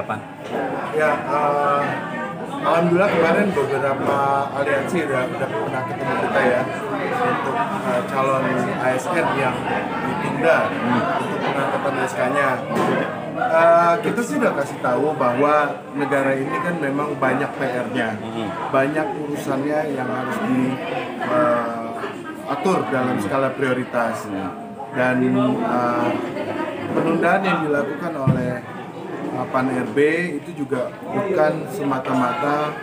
2008? Ya, alhamdulillah kemarin beberapa aliansi udah pernah ketemu kita ya untuk calon ASN yang ditunda untuk pengangkatan SK-nya. Kita sih udah kasih tahu bahwa negara ini kan memang banyak PR-nya, banyak urusannya yang harus diatur dalam skala prioritas, dan penundaan yang dilakukan oleh Pan RB itu juga bukan semata-mata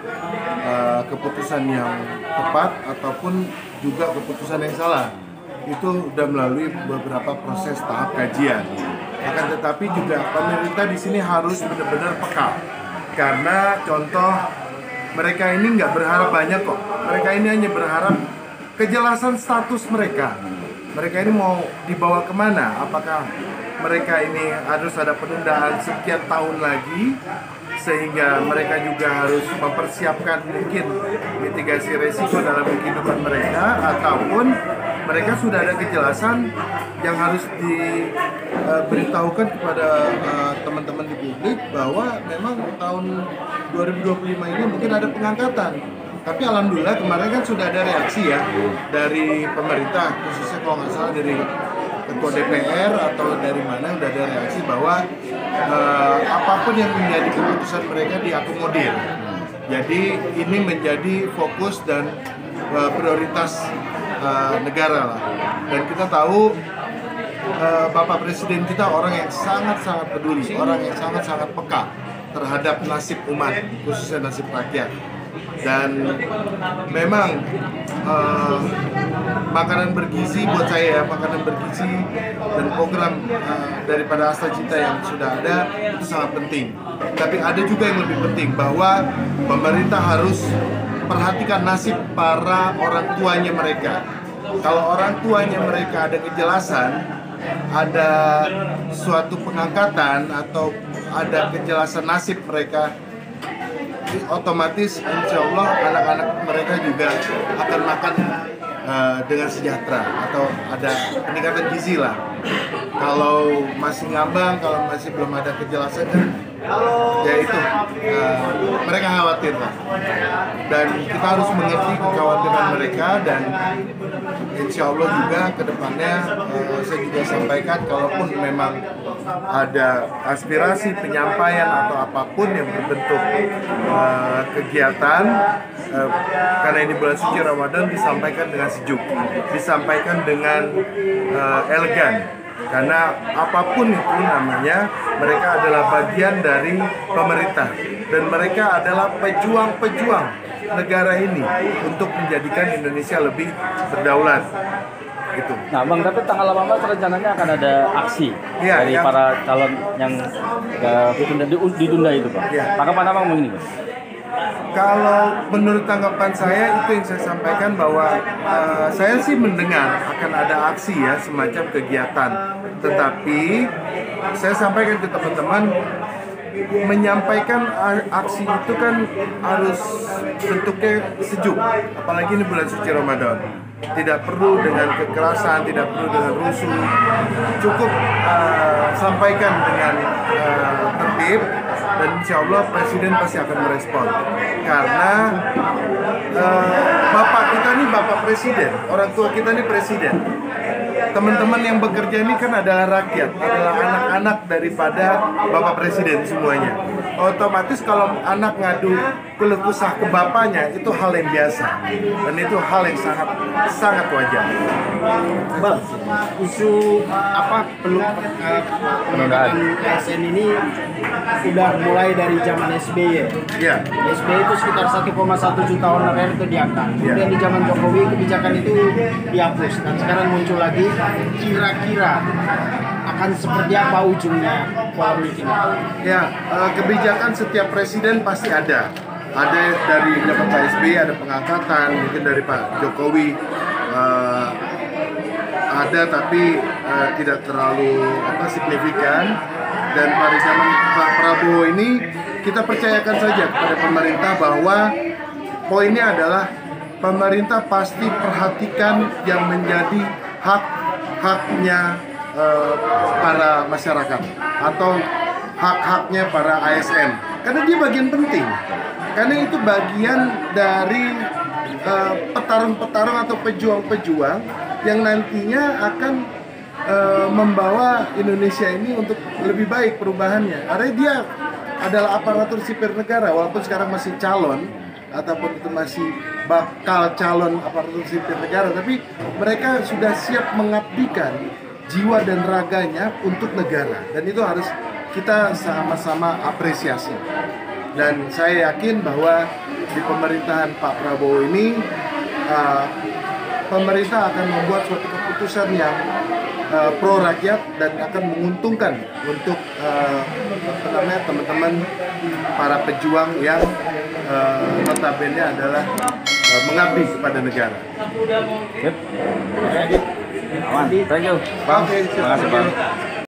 keputusan yang tepat ataupun juga keputusan yang salah. Itu sudah melalui beberapa proses tahap kajian. Akan tetapi juga pemerintah di sini harus benar-benar peka, karena contoh mereka ini nggak berharap banyak kok. Mereka ini hanya berharap kejelasan status mereka. Mereka ini mau dibawa kemana? Apakah mereka ini harus ada penundaan sekian tahun lagi, sehingga mereka juga harus mempersiapkan mungkin mitigasi resiko dalam kehidupan mereka, ataupun mereka sudah ada kejelasan yang harus diberitahukan kepada teman-teman di publik bahwa memang tahun 2025 ini mungkin ada pengangkatan. Tapi alhamdulillah kemarin kan sudah ada reaksi ya dari pemerintah, khususnya kalau nggak salah dari ketua DPR atau dari mana udah ada reaksi bahwa apapun yang menjadi keputusan mereka diakomodir. Jadi ini menjadi fokus dan prioritas negara lah. Dan kita tahu Bapak Presiden kita orang yang sangat-sangat peduli, orang yang sangat-sangat peka terhadap nasib umat, khususnya nasib rakyat. Dan memang makanan bergizi buat saya, makanan bergizi dan program daripada Asta Cinta yang sudah ada itu sangat penting. Tapi ada juga yang lebih penting, bahwa pemerintah harus perhatikan nasib para orang tuanya mereka. Kalau orang tuanya mereka ada kejelasan, ada suatu pengangkatan atau ada kejelasan nasib mereka, otomatis insya Allah anak-anak mereka juga akan makan dengan sejahtera atau ada peningkatan gizi lah. Kalau masih ngambang, kalau masih belum ada kejelasan kan, ya itu mereka khawatir lah. Dan kita harus mengerti kekhawatiran mereka, dan insya Allah juga ke depannya saya juga sampaikan kalaupun memang ada aspirasi penyampaian atau apapun yang berbentuk kegiatan, karena ini bulan suci Ramadan, disampaikan dengan sejuk, disampaikan dengan elegan. Karena apapun itu namanya, mereka adalah bagian dari pemerintah dan mereka adalah pejuang-pejuang negara ini untuk menjadikan Indonesia lebih berdaulat. Gitu. Nah Bang, tapi tanggal 18 rencananya akan ada aksi dari para calon yang ditunda itu Bang. Tanggapan Abang begini Bang? Kalau menurut tanggapan saya, itu yang saya sampaikan bahwa saya sih mendengar akan ada aksi ya, semacam kegiatan. Tetapi saya sampaikan ke teman-teman, menyampaikan aksi itu kan harus bentuknya sejuk, apalagi ini bulan suci Ramadan. Tidak perlu dengan kekerasan, tidak perlu dengan rusuh, cukup sampaikan dengan tertib, dan insya Allah Presiden pasti akan merespon. Karena Bapak kita ini Bapak Presiden, orang tua kita ini Presiden. Teman-teman yang bekerja ini kan adalah rakyat, adalah anak-anak daripada Bapak Presiden semuanya. Otomatis kalau anak ngadu keluh kesah ke bapaknya, itu hal yang biasa, dan itu hal yang sangat wajar. Bang, isu penundaan ASN ini sudah mulai dari zaman SBY. Ya. SBY itu sekitar 1,1 juta honorer itu diangkat. Kemudian di zaman Jokowi kebijakan itu dihapus, dan sekarang muncul lagi. Kira-kira akan seperti apa ujungnya polemik ini? Ya, kebijakan setiap presiden pasti ada. Ada dari zaman Pak SBY ada pengangkatan, mungkin dari Pak Jokowi ada, tapi tidak terlalu signifikan. Dan pada zaman Pak Prabowo ini kita percayakan saja kepada pemerintah bahwa poinnya adalah pemerintah pasti perhatikan yang menjadi haknya para masyarakat atau hak-haknya para ASN, karena dia bagian penting, karena itu bagian dari petarung-petarung atau pejuang-pejuang yang nantinya akan membawa Indonesia ini untuk lebih baik perubahannya. Karena dia adalah aparatur sipil negara, walaupun sekarang masih calon ataupun itu masih bakal calon aparatur sipil negara, tapi mereka sudah siap mengabdikan jiwa dan raganya untuk negara, dan itu harus kita sama-sama apresiasi. Dan saya yakin bahwa di pemerintahan Pak Prabowo ini pemerintah akan membuat suatu keputusan yang pro rakyat dan akan menguntungkan untuk teman-teman para pejuang yang notabene adalah mengabdi kepada negara. Aman, thank you. Oke, Terima kasih, Bang.